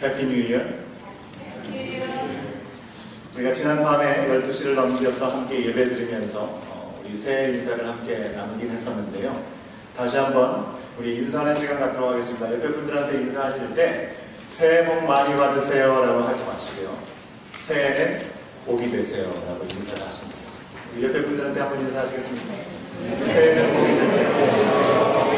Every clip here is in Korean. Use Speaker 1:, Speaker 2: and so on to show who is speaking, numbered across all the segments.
Speaker 1: 해피 뉴 이어. 우리가 지난 밤에 12시를 넘겨서 함께 예배 드리면서 우리 새해 인사를 함께 나누긴 했었는데요. 다시 한번 우리 인사하는 시간 갖도록 하겠습니다. 옆에 분들한테 인사하실 때 새해 복 많이 받으세요 라고 하지 마시고요. 새해는 복이 되세요 라고 인사를 하시면 되겠습니다. 우리 옆에 분들한테 한번 인사하시겠습니다. 새해는 복이 되세요.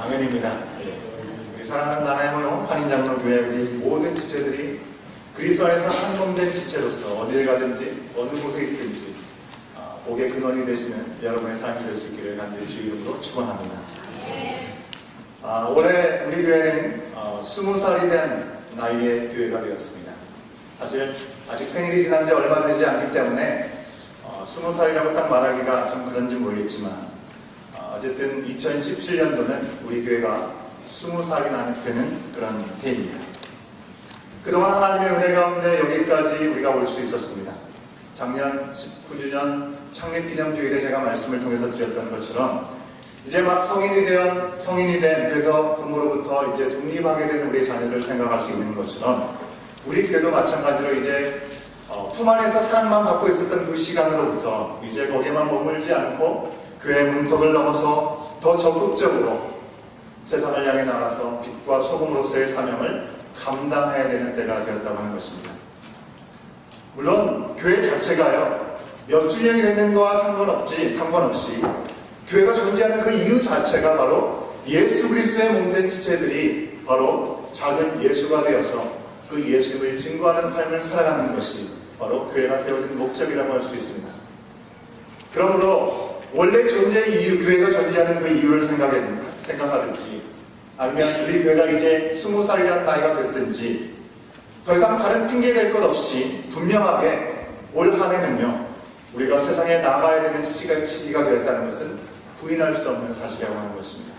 Speaker 1: 아멘입니다. 우리 사랑하는 나라의 모형 한인장로교회 우리 모든 지체들이 그리스도 안에서 한 몸된 지체로서 어딜 가든지 어느 곳에 있든지 복의 근원이 되시는 여러분의 삶이 될 수 있기를 간절히 주의 이름으로 축원합니다. 올해 우리 교회는 20살이 된 나이의 교회가 되었습니다. 사실 아직 생일이 지난 지 얼마 되지 않기 때문에 20살이라고 딱 말하기가 좀 그런지 모르겠지만 어쨌든 2017년도는 우리 교회가 20살이 되는 그런 해입니다. 그동안 하나님의 은혜 가운데 여기까지 우리가 올 수 있었습니다. 작년 19주년 창립기념주일에 제가 말씀을 통해서 드렸던 것처럼 이제 막 성인이 된 그래서 부모로부터 이제 독립하게 된 우리 자녀를 생각할 수 있는 것처럼 우리 교회도 마찬가지로 이제 품 안에서 사랑만 받고 있었던 그 시간으로부터 이제 거기에만 머물지 않고 교회 문턱을 넘어서 더 적극적으로 세상을 향해 나가서 빛과 소금으로서의 사명을 감당해야 되는 때가 되었다고 하는 것입니다. 물론 교회 자체가요 몇 주년이 됐는 거와 상관없이 교회가 존재하는 그 이유 자체가 바로 예수 그리스도의 몸된 지체들이 바로 작은 예수가 되어서 그 예수를 증거하는 삶을 살아가는 것이 바로 교회가 세워진 목적이라고 할 수 있습니다. 그러므로 원래 존재의 이유, 교회가 존재하는 그 이유를 생각하든지 아니면 우리 교회가 이제 20살이라는 나이가 됐든지 더 이상 다른 핑계 댈 것 없이 분명하게 올 한 해는요 우리가 세상에 나가야 되는 시기가 되었다는 것은 부인할 수 없는 사실이라고 하는 것입니다.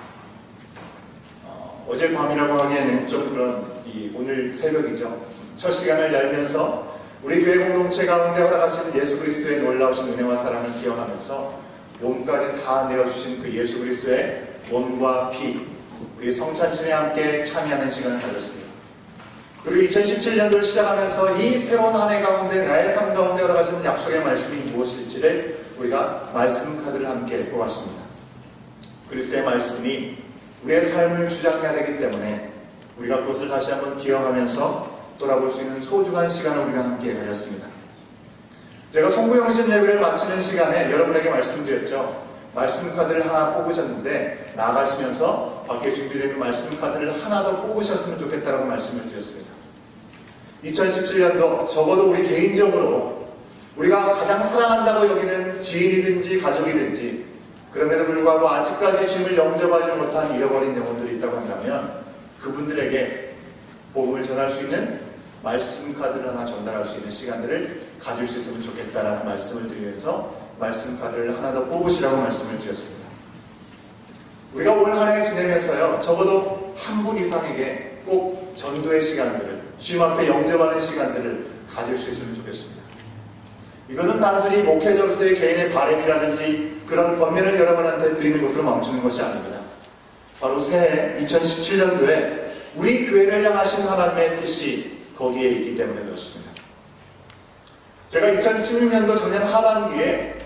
Speaker 1: 어젯밤이라고 하기에는 좀 그런 오늘 새벽이죠. 첫 시간을 열면서 우리 교회 공동체 가운데 허락하신 예수 그리스도의 놀라우신 은혜와 사랑을 기억하면서 몸까지 다 내어주신 그 예수 그리스도의 몸과 피 우리 성찬신에 함께 참여하는 시간을 가졌습니다. 그리고 2017년도를 시작하면서 이 새로운 한 해 가운데 나의 삶 가운데 허락하신 약속의 말씀이 무엇일지를 우리가 말씀 카드를 함께 뽑았습니다. 그리스도의 말씀이 우리의 삶을 주장해야 되기 때문에 우리가 그것을 다시 한번 기억하면서 돌아볼 수 있는 소중한 시간을 우리가 함께 가졌습니다. 제가 송구영신 예배를 마치는 시간에 여러분에게 말씀드렸죠. 말씀 카드를 하나 뽑으셨는데 나가시면서 밖에 준비된 말씀 카드를 하나 더 뽑으셨으면 좋겠다라고 말씀을 드렸습니다. 2017년도 적어도 우리 개인적으로 우리가 가장 사랑한다고 여기는 지인이든지 가족이든지 그럼에도 불구하고 아직까지 주님을 영접하지 못한 잃어버린 영혼들이 있다고 한다면 그분들에게 복음을 전할 수 있는 말씀 카드를 하나 전달할 수 있는 시간들을 가질 수 있으면 좋겠다라는 말씀을 드리면서 말씀 카드를 하나 더 뽑으시라고 말씀을 드렸습니다. 우리가 올 한 해 지내면서요 적어도 한 분 이상에게 꼭 전도의 시간들을 주님 앞에 영접하는 시간들을 가질 수 있으면 좋겠습니다. 이것은 단순히 목회자로서의 개인의 바람이라든지 그런 권면을 여러분한테 드리는 것으로 멈추는 것이 아닙니다. 바로 새해 2017년도에 우리 교회를 향하신 하나님의 뜻이 거기에 있기 때문에 그렇습니다. 제가 2016년도 작년 하반기에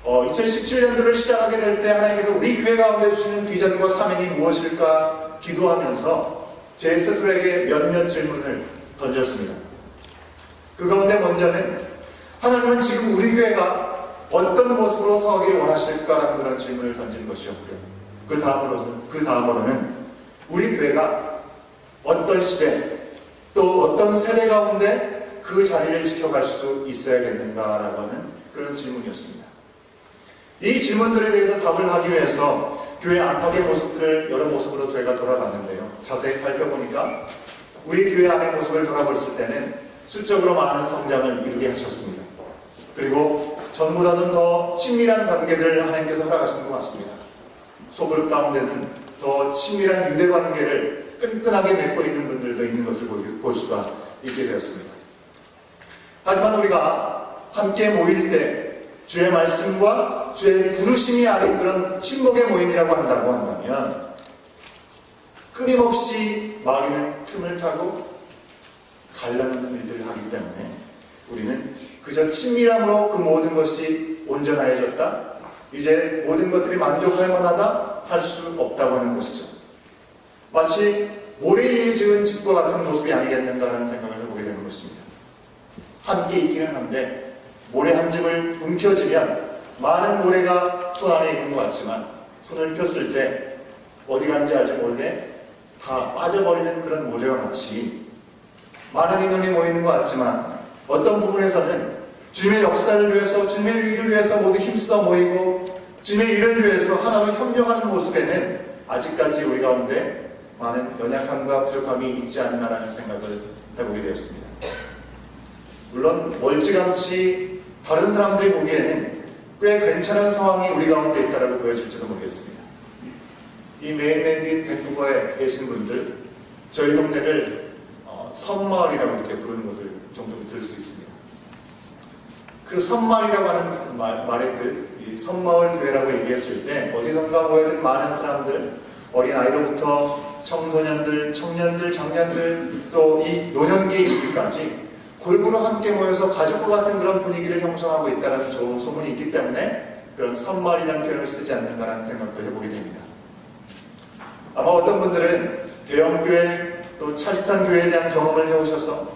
Speaker 1: 2017년도를 시작하게 될 때 하나님께서 우리 교회 가운데 주시는 비전과 사명이 무엇일까 기도하면서 제 스스로에게 몇몇 질문을 던졌습니다. 그 가운데 먼저는 하나님은 지금 우리 교회가 어떤 모습으로 서기를 원하실까라는 그런 질문을 던진 것이었고요. 그 다음으로는 우리 교회가 어떤 시대 또 어떤 세대 가운데 그 자리를 지켜갈 수 있어야겠는가라고 하는 그런 질문이었습니다. 이 질문들에 대해서 답을 하기 위해서 교회 안팎의 모습들을 여러 모습으로 저희가 돌아봤는데요. 자세히 살펴보니까 우리 교회 안의 모습을 돌아봤을 때는 수적으로 많은 성장을 이루게 하셨습니다. 그리고 전보다는 더 친밀한 관계들을 하나님께서 허락하신 것 같습니다. 속을 가운데는 더 친밀한 유대 관계를 끈끈하게 맺고 있는 분들도 있는 것을 볼 수가 있게 되었습니다. 하지만 우리가 함께 모일 때 주의 말씀과 주의 부르심이 아닌 그런 친목의 모임이라고 한다면 끊임없이 마귀는 틈을 타고 갈라놓는 일들을 하기 때문에 우리는 그저 친밀함으로 그 모든 것이 온전하여졌다, 이제 모든 것들이 만족할 만하다 할 수 없다고 하는 것이죠. 마치 모래 위에 지은 집과 같은 모습이 아니겠는가라는 생각을 해보게 되는 것입니다. 함께 있기는 한데 모래 한 집을 움켜쥐면 많은 모래가 손 안에 있는 것 같지만 손을 폈을 때 어디 간지 알지 모르게 다 빠져버리는 그런 모래와 같이 많은 인원이 모이는 것 같지만 어떤 부분에서는 주님의 역사를 위해서, 주님의 일을 위해서 모두 힘써 모이고 주님의 일을 위해서 하나님을 협력하는 모습에는 아직까지 우리 가운데 많은 연약함과 부족함이 있지 않나라는 생각을 해보게 되었습니다. 물론 멀찌감치 다른 사람들이 보기에는 꽤 괜찮은 상황이 우리 가운데 있다고 보여질지도 모르겠습니다. 이 메인랜드인 밴쿠버에 계신 분들, 저희 동네를 섬마을이라고 이렇게 부르는 것을 종종 들을 수 있습니다. 그 섬마을이라고 하는 말의 뜻, 이 섬마을 교회라고 얘기했을 때 어디선가 모여든 많은 사람들, 어린아이로부터 청소년들, 청년들, 장년들, 또 이 노년기에 이르기까지 골고루 함께 모여서 가족과 같은 그런 분위기를 형성하고 있다는 좋은 소문이 있기 때문에 그런 섬마을이라는 표현을 쓰지 않는가라는 생각도 해보게 됩니다. 아마 어떤 분들은 대형교회 또 차지찬 교회에 대한 경험을 해오셔서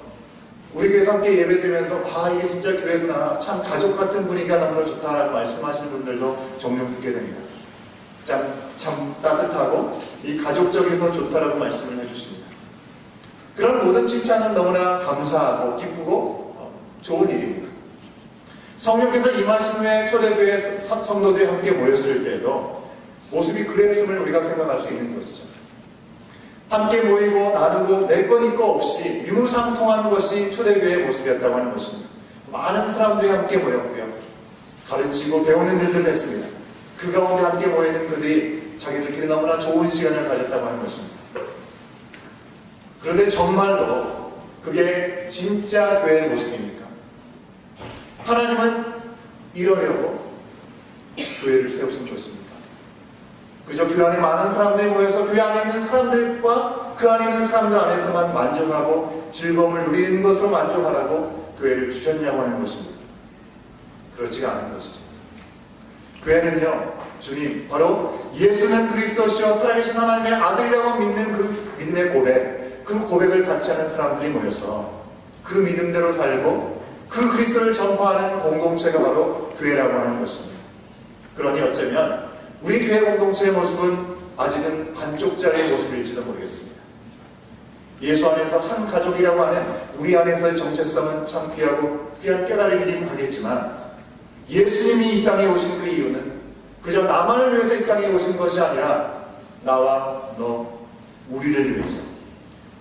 Speaker 1: 우리 교회에서 함께 예배드리면서 이게 진짜 교회구나, 참 가족 같은 분위기가 너무나 좋다라고 말씀하시는 분들도 종종 듣게 됩니다. 참 따뜻하고 이 가족적이어서 좋다라고 말씀을 해주십니다. 그런 모든 칭찬은 너무나 감사하고 기쁘고 좋은 일입니다. 성령께서 임하신 후에 초대교회 성도들이 함께 모였을 때에도 모습이 그랬음을 우리가 생각할 수 있는 것이죠. 함께 모이고 나누고 내 것 이 것 없이 유무상통하는 것이 초대교회의 모습이었다고 하는 것입니다. 많은 사람들이 함께 모였고요. 가르치고 배우는 일들을 했습니다. 그 가운데 함께 모이는 그들이 자기들끼리 너무나 좋은 시간을 가졌다고 하는 것입니다. 그런데 정말로 그게 진짜 교회의 모습입니까? 하나님은 이러려고 교회를 세우신 것입니까? 그저 교회 안에 많은 사람들이 모여서 교회 안에 있는 사람들과 그 안에 있는 사람들 안에서만 만족하고 즐거움을 누리는 것으로 만족하라고 교회를 주셨냐고 하는 것입니다. 그렇지가 않은 것이죠. 교회는요, 주님, 바로 예수는 그리스도시요 살아계신 하나님의 아들이라고 믿는 그 믿음의 고백, 그 고백을 같이 하는 사람들이 모여서 그 믿음대로 살고 그 그리스도를 전파하는 공동체가 바로 교회라고 하는 것입니다. 그러니 어쩌면 우리 교회 공동체의 모습은 아직은 반쪽짜리의 모습일지도 모르겠습니다. 예수 안에서 한 가족이라고 하는 우리 안에서의 정체성은 참 귀하고 귀한 깨달음이긴 하겠지만 예수님이 이 땅에 오신 그 이유는 그저 나만을 위해서 이 땅에 오신 것이 아니라 나와 너, 우리를 위해서,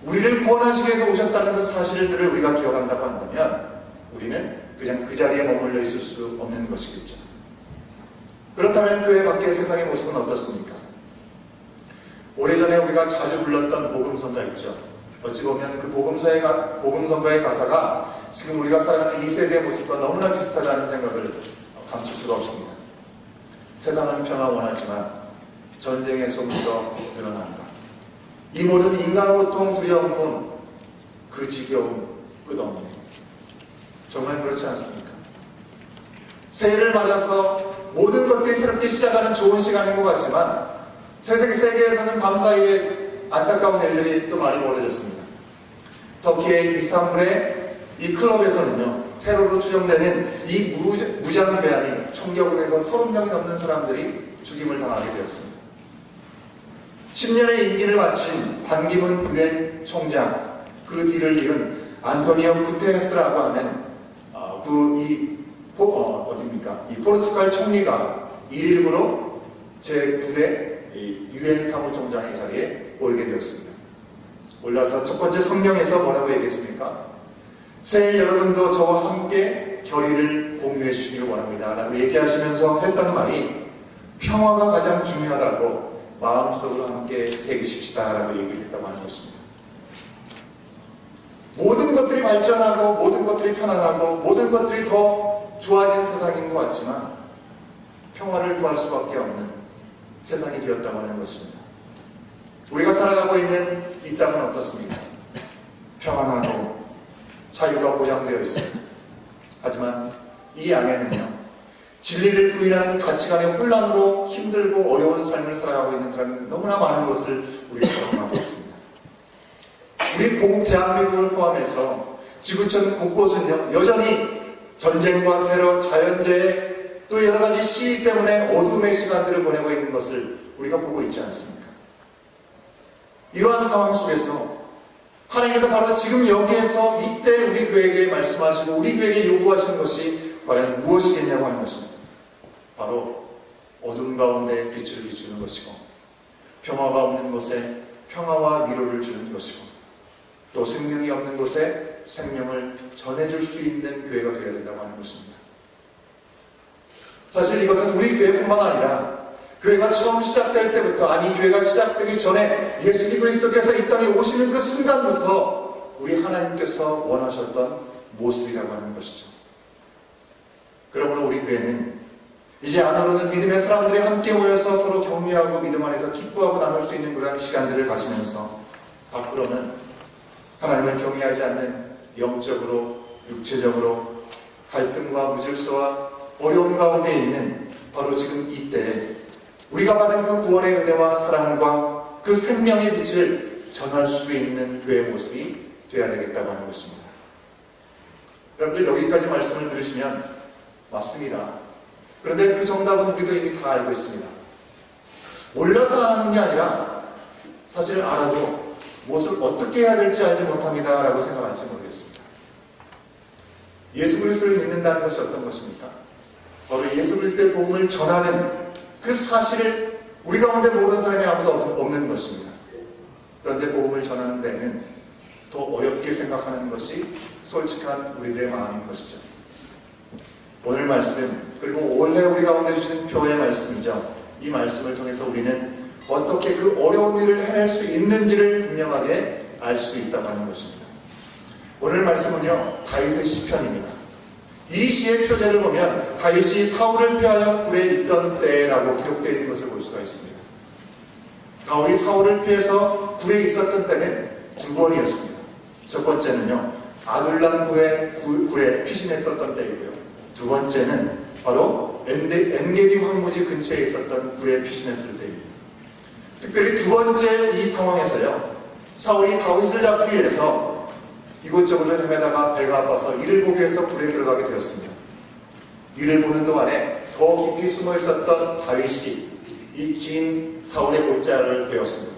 Speaker 1: 우리를 구원하시기 위해서 오셨다는 그 사실들을 우리가 기억한다고 한다면 우리는 그냥 그 자리에 머물러 있을 수 없는 것이겠죠. 그렇다면 교회 밖의 세상의 모습은 어떻습니까? 오래전에 우리가 자주 불렀던 복음성가 있죠. 어찌 보면 그 복음성가의 가사가 지금 우리가 살아가는 이 세대의 모습과 너무나 비슷하다는 생각을 감출 수가 없습니다. 세상은 평화 원하지만 전쟁의 소문도 늘어난다. 이 모든 인간 고통, 두려움, 군, 그 지겨움 끝없네. 정말 그렇지 않습니까? 새해를 맞아서 모든 것들이 새롭게 시작하는 좋은 시간인 것 같지만 세계에서는 밤사이에 안타까운 일들이 또 많이 벌어졌습니다. 터키의 이스탄불의 이 클럽에서는요, 테러로 추정되는 이 무장 괴한이 총격을 해서 30명이 넘는 사람들이 죽임을 당하게 되었습니다. 10년의 임기를 마친 반기문 유엔 총장, 그 뒤를 이은 안토니오 구테레스라고 하는 이 포르투갈 총리가 일일부로 제9대 유엔 사무총장의 자리에 오르게 되었습니다. 올라서 첫 번째 성명에서 뭐라고 얘기했습니까? 새해 여러분도 저와 함께 결의를 공유해 주시기를 원합니다 라고 얘기하시면서 했던 말이 평화가 가장 중요하다고 마음속으로 함께 새기십시다 라고 얘기를 했다고 하는 것입니다. 모든 것들이 발전하고 모든 것들이 편안하고 모든 것들이 더 좋아진 세상인 것 같지만 평화를 구할 수밖에 없는 세상이 되었다고 하는 것입니다. 우리가 살아가고 있는 이 땅은 어떻습니까? 평안하고 자유가 보장되어 있습니다. 하지만 이 안에는요, 진리를 부인하는 가치관의 혼란으로 힘들고 어려운 삶을 살아가고 있는 사람이 너무나 많은 것을 우리가 경험하고 있습니다. 우리 고국 대한민국을 포함해서 지구촌 곳곳은요, 여전히 전쟁과 테러, 자연재해, 또 여러 가지 시위 때문에 어둠의 시간들을 보내고 있는 것을 우리가 보고 있지 않습니까? 이러한 상황 속에서 하나님께서 바로 지금 여기에서 이때 우리 교회에게 말씀하시고 우리 교회에게 요구하시는 것이 과연 무엇이겠냐고 하는 것입니다. 바로 어둠 가운데 빛을 비추는 것이고 평화가 없는 곳에 평화와 위로를 주는 것이고 또 생명이 없는 곳에 생명을 전해줄 수 있는 교회가 되어야 된다고 하는 것입니다. 사실 이것은 우리 교회뿐만 아니라 교회가 처음 시작될 때부터, 아니 교회가 시작되기 전에 예수 그리스도께서 이 땅에 오시는 그 순간부터 우리 하나님께서 원하셨던 모습이라고 하는 것이죠. 그러므로 우리 교회는 이제 안으로는 믿음의 사람들이 함께 모여서 서로 격려하고 믿음 안에서 기뻐하고 나눌 수 있는 그러한 시간들을 가지면서 밖으로는 하나님을 경외하지 않는 영적으로, 육체적으로 갈등과 무질서와 어려움 가운데 있는 바로 지금 이때 우리가 받은 그 구원의 은혜와 사랑과 그 생명의 빛을 전할 수 있는 교회의 모습이 되어야 되겠다고 하는 것입니다. 여러분들 여기까지 말씀을 들으시면 맞습니다. 그런데 그 정답은 우리도 이미 다 알고 있습니다. 몰라서 하는 게 아니라 사실 알아도 무엇을 어떻게 해야 될지 알지 못합니다 라고 생각할지 모르겠습니다. 예수 그리스도를 믿는다는 것이 어떤 것입니까? 바로 예수 그리스도의 복음을 전하는 그 사실을 우리 가운데 모르는 사람이 아무도 없는 것입니다. 그런데 복음을 전하는 데는 더 어렵게 생각하는 것이 솔직한 우리들의 마음인 것이죠. 오늘 말씀, 그리고 올해 우리 가운데 주신 표의 말씀이죠. 이 말씀을 통해서 우리는 어떻게 그 어려운 일을 해낼 수 있는지를 분명하게 알 수 있다고 하는 것입니다. 오늘 말씀은요, 다윗의 시편입니다. 이 시의 표제를 보면 다윗이 사울을 피하여 굴에 있던 때라고 기록되어 있는 것을 볼 수가 있습니다. 다윗이 사울을 피해서 굴에 있었던 때는 두 번이었습니다. 첫 번째는요, 아둘람 굴에 피신했었던 때이고요. 두 번째는 바로 엔게디 황무지 근처에 있었던 굴에 피신했을 때입니다. 특별히 두 번째 이 상황에서요, 사울이 다윗을 잡기 위해서 이곳저곳을 헤매다가 배가 아파서 이를 보기 위해서 굴에 들어가게 되었습니다. 이를 보는 동안에 더 깊이 숨어 있었던 다윗이 이 긴 사울의 옷자를 베었습니다.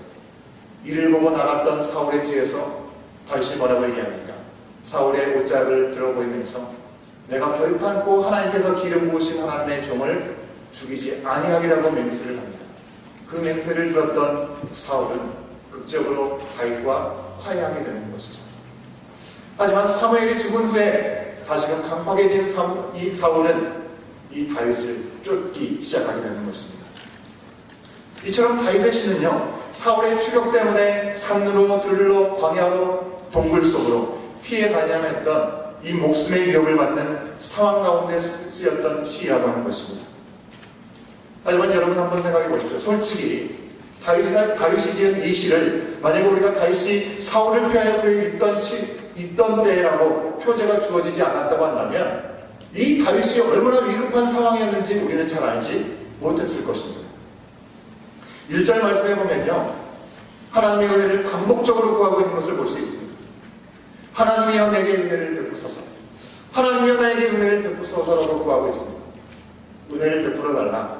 Speaker 1: 이를 보고 나갔던 사울의 뒤에서 다윗이 뭐라고 얘기합니까? 사울의 옷자를 들어보이면서 내가 결탄코 하나님께서 기름 부으신 하나님의 종을 죽이지 아니하리라고 맹세를 합니다. 그 맹세를 들었던 사울은 극적으로 다윗과 화해하게 되는 것이죠. 하지만 사무엘이 죽은 후에 다시금 강팍해진 이 사울은 이 다윗을 쫓기 시작하게 되는 것입니다. 이처럼 다윗의 시는요, 사울의 추격 때문에 산으로 들로 광야로 동굴 속으로 피해 다녀했던 이 목숨의 위협을 받는 상황 가운데 쓰였던 시라고 하는 것입니다. 하지만 여러분 한번 생각해 보십시오. 솔직히 다윗이 지은 이 시를 만약에 우리가 다윗이 사울을 피하여 그에 있던 때라고 표제가 주어지지 않았다고 한다면 이 다윗이 얼마나 위급한 상황이었는지 우리는 잘 알지 못했을 것입니다. 1절 말씀에 보면요, 하나님의 은혜를 반복적으로 구하고 있는 것을 볼 수 있습니다. 하나님이여 내게 은혜를 베푸소서, 하나님이여 나에게 은혜를 베푸소서라고 구하고 있습니다. 은혜를 베풀어 달라.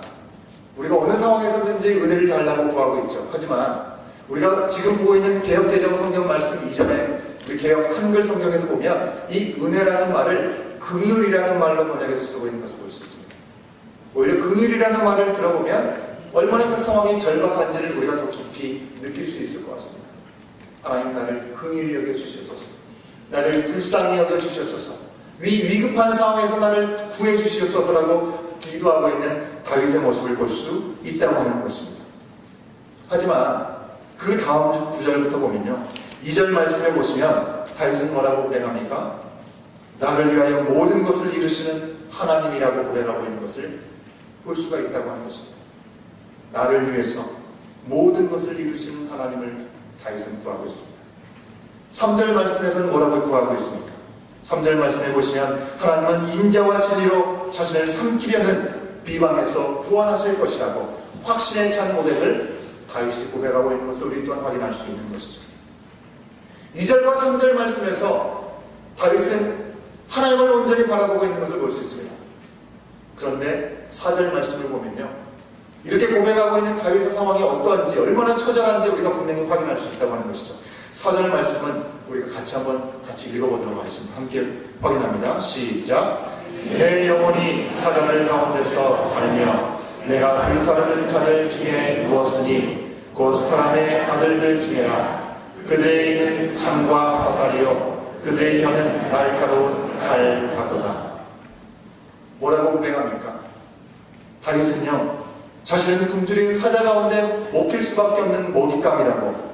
Speaker 1: 우리가 어느 상황에서든지 은혜를 달라고 구하고 있죠. 하지만 우리가 지금 보고 있는 개역개정 성경 말씀 이전에 우리 개역 한글 성경에서 보면 이 은혜라는 말을 긍휼이라는 말로 번역해서 쓰고 있는 것을 볼 수 있습니다. 오히려 긍휼이라는 말을 들어보면 얼마나 그 상황이 절박한지를 우리가 더 깊이 느낄 수 있을 것 같습니다. 하나님 나를 긍휼히 여겨주시옵소서, 나를 불쌍히 여겨주시옵소서, 위급한 상황에서 나를 구해주시옵소서라고 기도하고 있는 다윗의 모습을 볼 수 있다고 하는 것입니다. 하지만 그 다음 구절부터 보면요, 2절 말씀에 보시면 다윗은 뭐라고 고백합니까? 나를 위하여 모든 것을 이루시는 하나님이라고 고백하고 있는 것을 볼 수가 있다고 하는 것입니다. 나를 위해서 모든 것을 이루시는 하나님을 다윗은 구하고 있습니다. 3절 말씀에서는 뭐라고 구하고 있습니까? 3절 말씀해 보시면 하나님은 인자와 진리로 자신을 삼키려는 비방에서 구원하실 것이라고 확신에 찬 고백을 다윗이 고백하고 있는 것을 우리 또한 확인할 수 있는 것이죠. 2절과 3절 말씀에서 다윗은 하나님을 온전히 바라보고 있는 것을 볼 수 있습니다. 그런데 4절 말씀을 보면요, 이렇게 고백하고 있는 다윗의 상황이 어떠한지, 얼마나 처절한지 우리가 분명히 확인할 수 있다고 하는 것이죠. 4절 말씀은 우리가 같이 읽어보도록 하겠습니다. 함께 확인합니다. 시작. 내 영혼이 사자들 가운데서 살며 내가 불사르는 자들 중에 누웠으니 곧 사람의 아들들 중에라. 그들의 이는 창과 화살이요 그들의 혀는 날카로운 칼 같도다. 뭐라고 고백합니까? 다윗은요, 자신은 굶주린 사자 가운데 먹힐 수밖에 없는 먹잇감이라고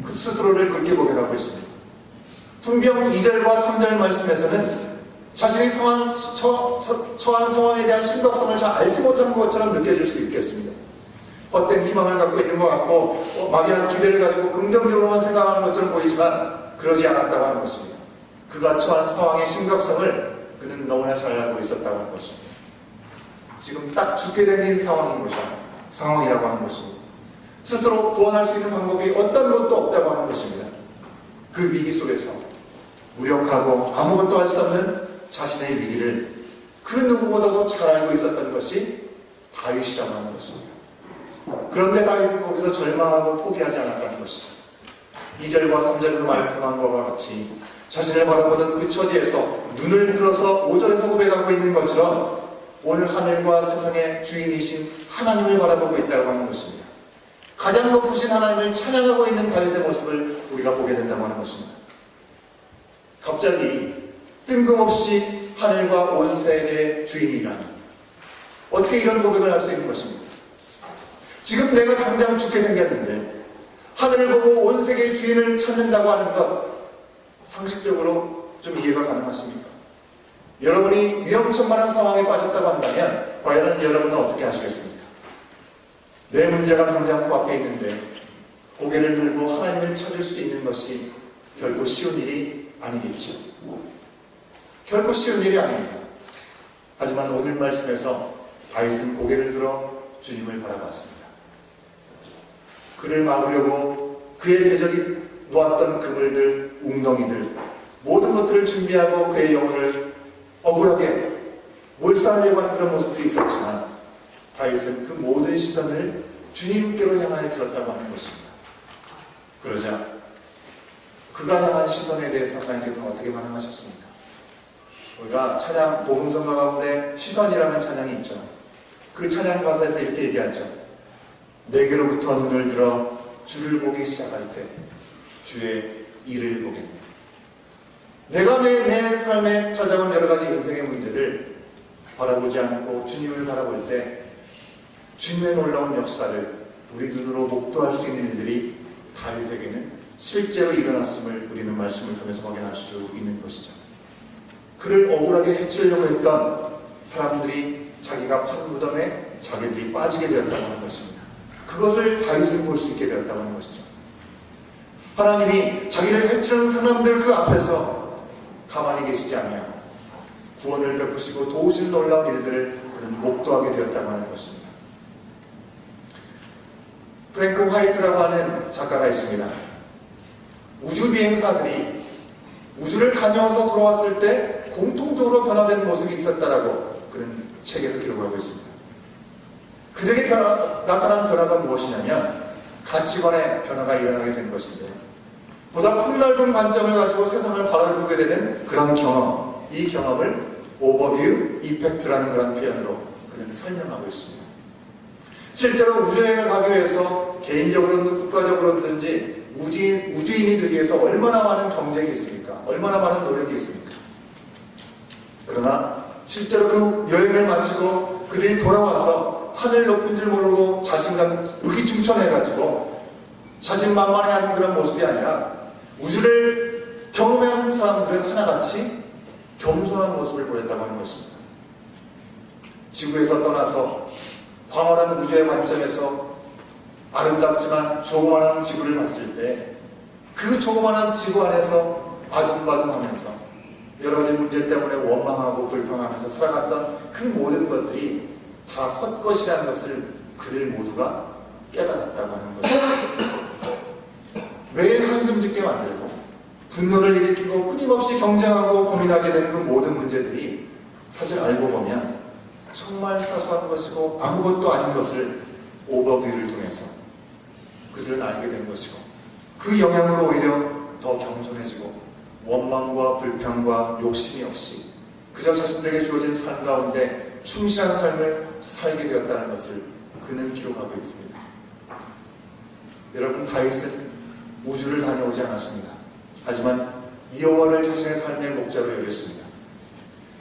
Speaker 1: 그 스스로를 그렇게 고백하고 있습니다. 분명 2절과 3절 말씀에서는 자신의 처한 상황에 대한 심각성을 잘 알지 못하는 것처럼 느껴질 수 있겠습니다. 헛된 희망을 갖고 있는 것 같고 막연한 기대를 가지고 긍정적으로만 생각하는 것처럼 보이지만 그러지 않았다고 하는 것입니다. 그가 처한 상황의 심각성을 그는 너무나 잘 알고 있었다고 하는 것입니다. 지금 딱 죽게 된 상황이라고 하는 것입니다. 스스로 구원할 수 있는 방법이 어떤 것도 없다고 하는 것입니다. 그 위기 속에서 무력하고 아무것도 할 수 없는 자신의 위기를 그 누구보다도 잘 알고 있었던 것이 다윗이라고 하는 것입니다. 그런데 다윗은 거기서 절망하고 포기하지 않았다는 것이죠. 2절과 3절에서 말씀한 것과 같이 자신을 바라보던 그 처지에서 눈을 들어서 5절에서 고백하고 있는 것처럼 오늘 하늘과 세상의 주인이신 하나님을 바라보고 있다고 하는 것입니다. 가장 높으신 하나님을 찬양하고 있는 다윗의 모습을 우리가 보게 된다고 하는 것입니다. 갑자기 뜬금없이 하늘과 온 세계의 주인이라니, 어떻게 이런 고백을 할 수 있는 것입니까? 지금 내가 당장 죽게 생겼는데 하늘을 보고 온 세계의 주인을 찾는다고 하는 것, 상식적으로 좀 이해가 가능하십니까? 여러분이 위험천만한 상황에 빠졌다고 한다면 과연 여러분은 어떻게 하시겠습니까? 내 문제가 당장 코앞에 있는데 고개를 들고 하나님을 찾을 수 있는 것이 결코 쉬운 일이 아니겠죠. 결코 쉬운 일이 아닙니다. 하지만 오늘 말씀에서 다윗은 고개를 들어 주님을 바라봤습니다. 그를 막으려고 그의 대적이 놓았던 그물들, 웅덩이들, 모든 것들을 준비하고 그의 영혼을 억울하게 몰살하려고 하는 그런 모습들이 있었지만 다윗은 그 모든 시선을 주님께로 향하여 들었다고 하는 것입니다. 그러자 그가 향한 시선에 대해서 하나님께서는 어떻게 반응하셨습니까? 우리가 찬양, 복음성가 가운데 시선이라는 찬양이 있죠. 그 찬양 가사에서 이렇게 얘기하죠. 내게로부터 눈을 들어 주를 보기 시작할 때 주의 일을 보겠네. 내가 내 삶에 찾아온 여러 가지 인생의 문제를 바라보지 않고 주님을 바라볼 때 주님의 놀라운 역사를 우리 눈으로 목도할 수 있는 일들이 다윗에게는 실제로 일어났음을 우리는 말씀을 통해서 확인할 수 있는 것이죠. 그를 억울하게 해치려고 했던 사람들이 자기가 판 무덤에 자기들이 빠지게 되었다고 하는 것입니다. 그것을 다윗은 볼 수 있게 되었다고 하는 것이죠. 하나님이 자기를 해치는 사람들 그 앞에서 가만히 계시지 않냐, 구원을 베푸시고 도우신 놀라운 일들을 그는 목도하게 되었다고 하는 것입니다. 프랭크 화이트라고 하는 작가가 있습니다. 우주 비행사들이 우주를 다녀와서 돌아왔을 때 공통적으로 변화된 모습이 있었다라고 그런 책에서 기록하고 있습니다. 그들에게 나타난 변화가 무엇이냐면 가치관의 변화가 일어나게 된 것인데, 보다 폭넓은 관점을 가지고 세상을 바라보게 되는 그런 경험, 이 경험을 오버뷰 이펙트라는 그런 표현으로 그는 설명하고 있습니다. 실제로 우주여행을 가기 위해서 개인적으로든 국가적으로든지 우주인이 되기 위해서 얼마나 많은 경쟁이 있습니까? 얼마나 많은 노력이 있습니까? 그러나 실제로 그 여행을 마치고 그들이 돌아와서 하늘 높은 줄 모르고 자신감 의기충천해가지고 자신만만해하는 그런 모습이 아니라 우주를 경험해온 사람들은 하나같이 겸손한 모습을 보였다고 하는 것입니다. 지구에서 떠나서 광활한 우주의 관점에서 아름답지만 조그마한 지구를 봤을 때 그 조그마한 지구 안에서 아둥바둥하면서 여러 가지 문제 때문에 원망하고 불평하면서 살아갔던 그 모든 것들이 다 헛것이라는 것을 그들 모두가 깨달았다고 하는 거죠. 매일 한숨 짓게 만들고 분노를 일으키고 끊임없이 경쟁하고 고민하게 되는 그 모든 문제들이 사실 알고 보면 정말 사소한 것이고 아무것도 아닌 것을 오버뷰를 통해서 그들은 알게 된 것이고, 그 영향으로 오히려 더 겸손해지고 원망과 불평과 욕심이 없이 그저 자신들에게 주어진 삶 가운데 충실한 삶을 살게 되었다는 것을 그는 기록하고 있습니다. 여러분, 다윗은 우주를 다녀오지 않았습니다. 하지만 여호와를 자신의 삶의 목자로 여겼습니다.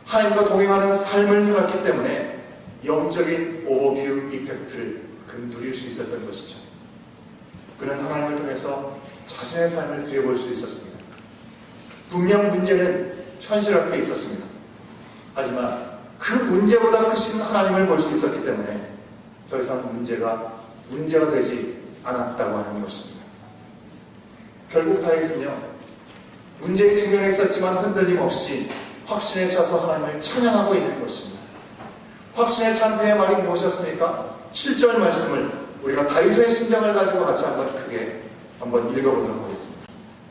Speaker 1: 하나님과 동행하는 삶을 살았기 때문에 영적인 오버뷰 이펙트를 그는 누릴 수 있었던 것이죠. 그는 하나님을 통해서 자신의 삶을 들여볼 수 있었습니다. 분명 문제는 현실 앞에 있었습니다. 하지만 그 문제보다 크신 하나님을 볼 수 있었기 때문에 더 이상 문제가 되지 않았다고 하는 것입니다. 결국 다윗은요, 문제의 측면에 있었지만 흔들림 없이 확신에 차서 하나님을 찬양하고 있는 것입니다. 확신에 찬 그의 말이 무엇이었습니까? 7절 말씀을 우리가 다윗의 심정을 가지고 같이 한번 읽어보도록 하겠습니다.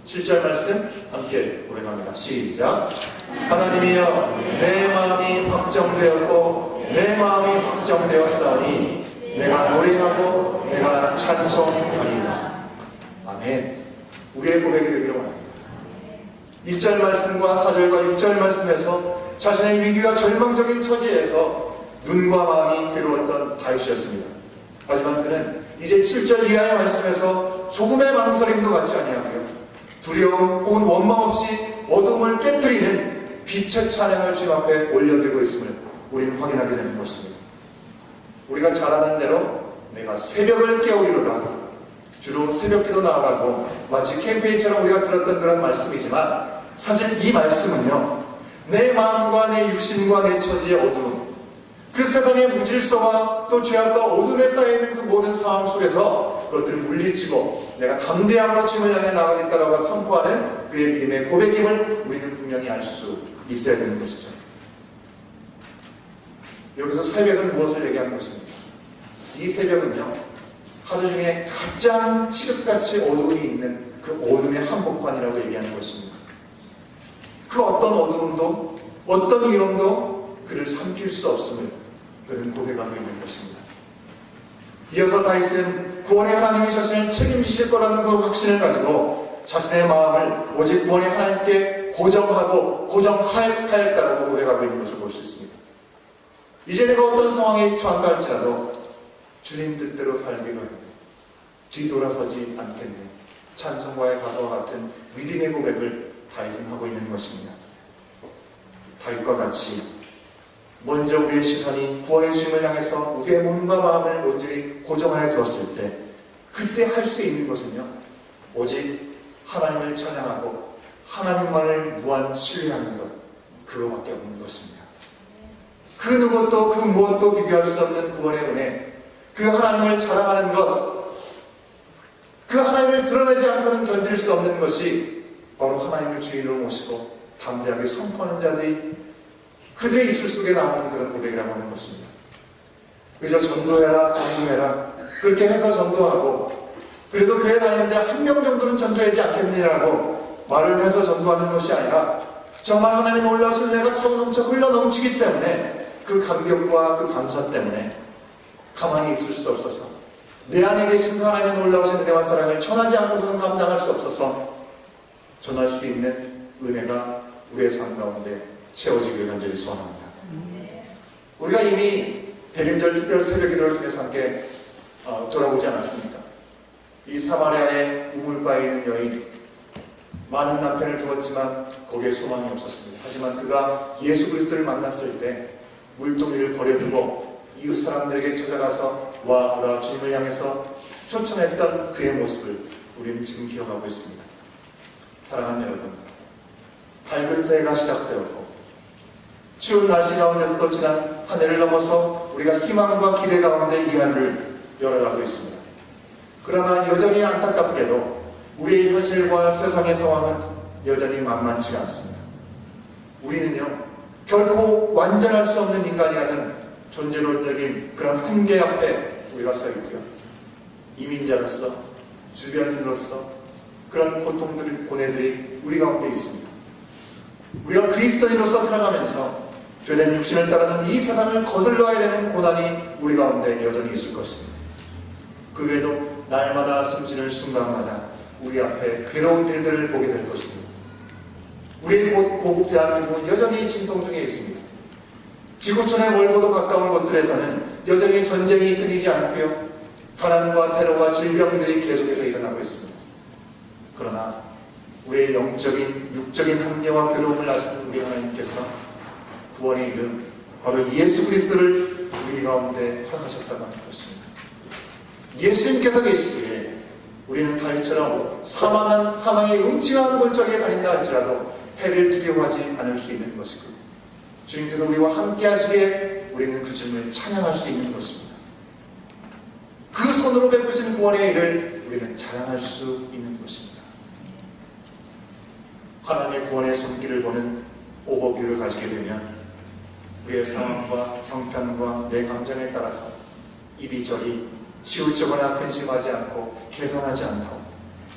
Speaker 1: 7절 말씀 함께 고백합니다. 시작. 하나님이여, 내 마음이 확정되었고 내 마음이 확정되었사오니 내가 노래하고 내가 찬송하리이다. 아멘. 우리의 고백이 되기를 원합니다. 2절 말씀과 4절과 6절 말씀에서 자신의 위기와 절망적인 처지에서 눈과 마음이 괴로웠던 다윗이었습니다. 하지만 그는 이제 7절 이하의 말씀에서 조금의 망설임도 갖지 아니하고요, 두려움 혹은 원망 없이 어둠을 깨뜨리는 빛의 찬양을 주님 앞에 올려드리고 있음을 우리는 확인하게 되는 것입니다. 우리가 잘 아는 대로 내가 새벽을 깨우리로다, 주로 새벽기도 나아가고 마치 캠페인처럼 우리가 들었던 그런 말씀이지만, 사실 이 말씀은요, 내 마음과 내 육신과 내 처지의 어두움, 그 세상의 무질서와 또 죄악과 어둠에 쌓여있는 그 모든 상황 속에서 그것들을 물리치고 내가 담대함으로 주님을 향해 나가겠다라고 선포하는 그의 믿음의 고백임을 우리는 분명히 알 수 있어야 되는 것이죠. 여기서 새벽은 무엇을 얘기하는 것입니까? 이 새벽은요, 하루 중에 가장 칠흑같이 어두움이 있는 그 어둠의 한복판이라고 얘기하는 것입니다. 그 어떤 어두움도 어떤 위험도 그를 삼킬 수 없음을 그는 고백하고 있는 것입니다. 이어서 다윗은 구원의 하나님이 자신을 책임지실 거라는 그 확신을 가지고 자신의 마음을 오직 구원의 하나님께 고정하였다라고 고백하고 있는 것을 볼 수 있습니다. 이제 내가 어떤 상황에 처한다 할지라도 주님 뜻대로 살기로 했네, 뒤돌아서지 않겠네, 찬송가의 가사와 같은 믿음의 고백을 다윗은 하고 있는 것입니다. 다윗과 같이 먼저 우리의 시선이 구원의 주님을 향해서 우리의 몸과 마음을 온전히 고정하여 두었을 때, 그때 할 수 있는 것은요, 오직 하나님을 찬양하고 하나님만을 무한 신뢰하는 것, 그거밖에 없는 것입니다. 그 누구도 그 무엇도 비교할 수 없는 구원의 은혜, 그 하나님을 자랑하는 것, 그 하나님을 드러내지 않고는 견딜 수 없는 것이 바로 하나님을 주인으로 모시고 담대하게 선포하는 자들이 그들의 입술 속에 나오는 그런 고백이라고 하는 것입니다. 그저 전도해라 그렇게 해서 전도하고, 그래도 교회 다니는데 한 명 정도는 전도하지 않겠느냐라고 말을 해서 전도하는 것이 아니라, 정말 하나님의 놀라우신 은혜가 차고 넘쳐 흘러 넘치기 때문에 그 감격과 그 감사 때문에 가만히 있을 수 없어서, 내 안에 계신 하나님의 놀라우신 은혜와 사랑을 전하지 않고서는 감당할 수 없어서 전할 수 있는 은혜가 우리의 삶 가운데 채워지기를 간절히 소원합니다. 우리가 이미 대림절 특별 새벽기도를 통해서 함께 돌아보지 않았습니까? 이 사마리아의 우물가에 있는 여인, 많은 남편을 두었지만 거기에 소망이 없었습니다. 하지만 그가 예수 그리스도를 만났을 때 물동이를 버려두고 이웃 사람들에게 찾아가서 와 주님을 향해서 초청했던 그의 모습을 우리는 지금 기억하고 있습니다. 사랑하는 여러분, 밝은 새해가 시작되었고 추운 날씨 가운데서도 지난 한 해를 넘어서 우리가 희망과 기대 가운데 이 하루를 열어가고 있습니다. 그러나 여전히 안타깝게도 우리의 현실과 세상의 상황은 여전히 만만치가 않습니다. 우리는요, 결코 완전할 수 없는 인간이라는 존재론적인 그런 한계 앞에 우리가 서 있고요. 이민자로서, 주변인으로서 그런 고통들, 고뇌들이 우리 가운데 있습니다. 우리가 그리스도인으로서 살아가면서 죄된 육신을 따르는 이 세상을 거슬러야 되는 고난이 우리 가운데 여전히 있을 것입니다. 그 외에도 날마다 숨쉬는 순간마다 우리 앞에 괴로운 일들을 보게 될 것입니다. 우리의 고국 대한민국은 여전히 진통 중에 있습니다. 지구촌의 멀고도 가까운 곳들에서는 여전히 전쟁이 끊이지 않고요. 가난과 테러와 질병들이 계속해서 일어나고 있습니다. 그러나 우리의 영적인, 육적인 한계와 괴로움을 아시는 우리 하나님께서 구원의 이름, 바로 예수 그리스도를 우리 가운데 허락하셨다고 하는 것입니다. 예수님께서 계시기에 우리는 다윗처럼 사망의 음침한 골짜기에 다닌다 할지라도 해를 두려워하지 않을 수 있는 것이고, 주님께서 우리와 함께 하시기에 우리는 그 주님을 찬양할 수 있는 것입니다. 그 손으로 베푸신 구원의 일을 우리는 자랑할 수 있는 것입니다. 하나님의 구원의 손길을 보는 오버뷰를 가지게 되면 우리의 상황과 형편과 내 감정에 따라서 이리저리 치우치거나 근심하지 않고 계산하지 않고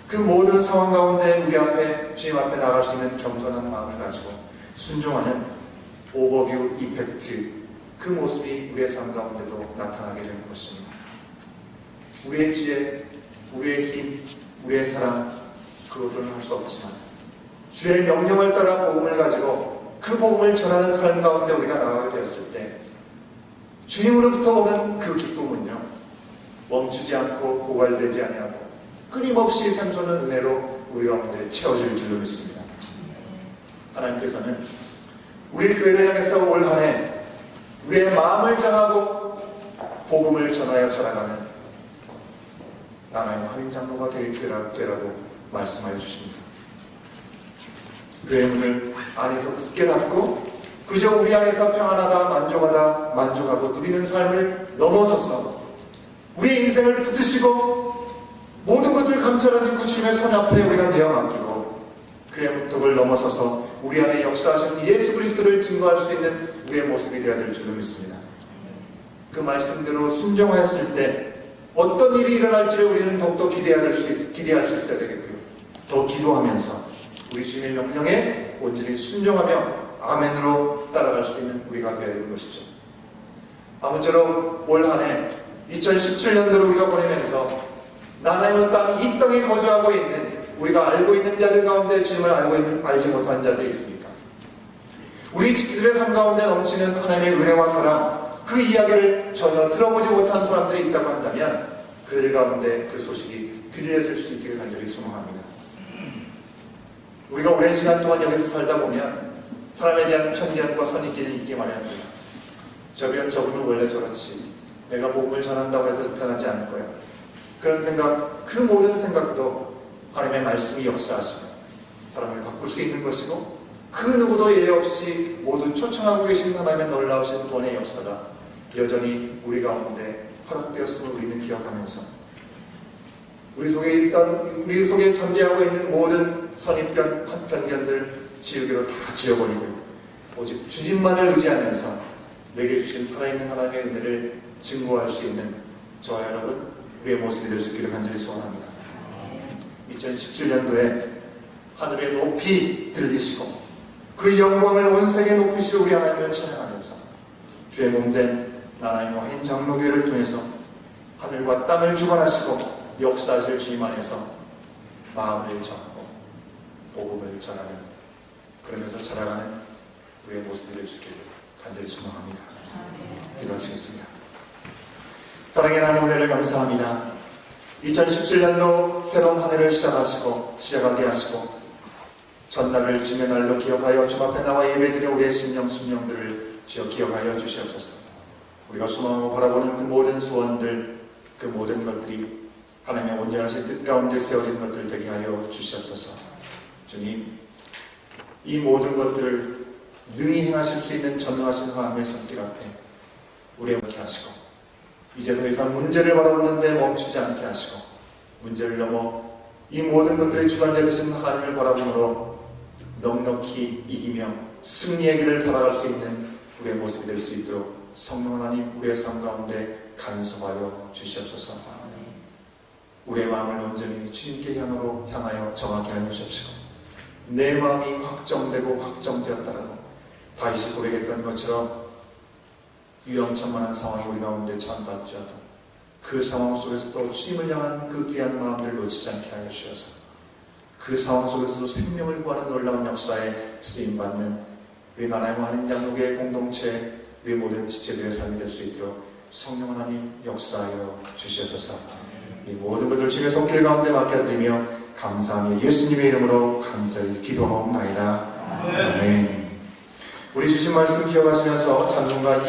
Speaker 1: 그 모든 상황 가운데 우리 앞에 주님 앞에 나갈 수 있는 겸손한 마음을 가지고 순종하는 오버뷰 이펙트, 그 모습이 우리의 삶 가운데도 나타나게 되는 것입니다. 우리의 지혜, 우리의 힘, 우리의 사랑, 그것을 할 수 없지만 주의 명령을 따라 복음을 가지고 그 복음을 전하는 삶 가운데 우리가 나가게 되었을 때 주님으로부터 오는 그 기쁨은요, 멈추지 않고 고갈되지 아니하고 끊임없이 샘솟는 은혜로 우리 가운데 채워질 줄로 믿습니다. 하나님께서는 우리 교회를 향해서 올 한 해 우리의 마음을 정하고 복음을 전하여 살아가는 나라의 할인 장로가 되라고 말씀하여 주십니다. 교회 문을 안에서 굳게 닫고 그저 우리 안에서 평안하다, 만족하고 누리는 삶을 넘어서서 우리의 인생을 붙드시고 모든 것을 감찰하신 그 주님의 손 앞에 우리가 내어 맡기고 그의 문턱을 넘어서서 우리 안에 역사하신 예수 그리스도를 증거할 수 있는 우리의 모습이 되어야 될 줄로 믿습니다. 그 말씀대로 순종하였을 때 어떤 일이 일어날지를 우리는 더욱더 기대할 수 있어야 되겠고요. 더 기도하면서 우리 주님의 명령에 온전히 순종하며 아멘으로 따라갈 수 있는 우리가 되어야 되는 것이죠. 아무쪼록 올 한 해 2017년도를 우리가 보내면서 나라의 땅, 이 땅에 거주하고 있는 우리가 알고 있는 자들 가운데 주님을 알지 못하는 자들이 있습니까? 우리 지체들의 삶 가운데 넘치는 하나님의 은혜와 사랑, 그 이야기를 전혀 들어보지 못한 사람들이 있다고 한다면 그들 가운데 그 소식이 들려질 수 있기를 간절히 소망합니다. 우리가 오랜 시간 동안 여기서 살다 보면 사람에 대한 편견과 선입견이 있게 마련합니다. 저분은 원래 저렇지, 내가 복음을 전한다고 해서 편하지 않을 거야. 그런 생각, 그 모든 생각도 하나님의 말씀이 역사하시면 사람을 바꿀 수 있는 것이고, 그 누구도 예외 없이 모두 초청하고 계신 하나님의 놀라우신 구원의 역사가 여전히 우리 가운데 허락되었음을 우리는 기억하면서 우리 속에 잠재하고 있는 모든 선입견, 편견들 지우개로 다 지워버리고 오직 주님만을 의지하면서 내게 주신 살아있는 하나님의 은혜를 증거할 수 있는 저와 여러분, 우리의 모습이 될 수 있기를 간절히 소원합니다. 2017년도에 하늘에 높이 들리시고 그 영광을 온 세계에 높이시고 우리 하나님을 찬양하면서 주의 몸된 나라의 왕인 장로교회를 통해서 하늘과 땅을 주관하시고 역사하실 주님 안에서 마음을 정하고 복음을 전하는, 그러면서 자라가는 우리의 모습이 될 수 있기를 간절히 소망합니다. 기도하시겠습니다. 사랑의 하나님, 은혜를 감사합니다. 2017년도 새로운 한 해를 시작하게 하시고 전날을 주의 날로 기억하여 주 앞에 나와 예배드린 우리의 심령들을 주여 기억하여 주시옵소서. 우리가 소망하고 바라보는 그 모든 소원들, 그 모든 것들이 하나님의 온전하신 뜻 가운데 세워진 것들 되게 하여 주시옵소서. 주님, 이 모든 것들을 능히 행하실 수 있는 전능하신 하나님의 손길 앞에 우리의 멈게 하시고 이제 더 이상 문제를 바라보는데 멈추지 않게 하시고 문제를 넘어 이 모든 것들의 주관자 되신 하나님을 바라보므로 넉넉히 이기며 승리의 길을 살아갈 수 있는 우리의 모습이 될 수 있도록 성령 하나님 우리의 삶 가운데 간섭하여 주시옵소서. 우리의 마음을 온전히 주님께 향하여 정하게 하여 주옵시고 내 마음이 확정되고 확정되었다라고 다윗이 고백했던 것처럼 위험천만한 상황이 우리 가운데 처한다할지어다 그 상황 속에서도 주님을 향한 그 귀한 마음들을 놓치지 않게 하여 주셔서 그 상황 속에서도 생명을 구하는 놀라운 역사에 쓰임받는 우리 나라의 많은 양육의 공동체 우리 모든 지체들의 삶이 될 수 있도록 성령 하나님 역사하여 주시옵소서. 이 모든 것을 주님의 손길 가운데 맡겨드리며 감사하며 예수님의 이름으로 간절히 기도하옵나이다. 아멘. 우리 주신 말씀 기억하시면서 찬송가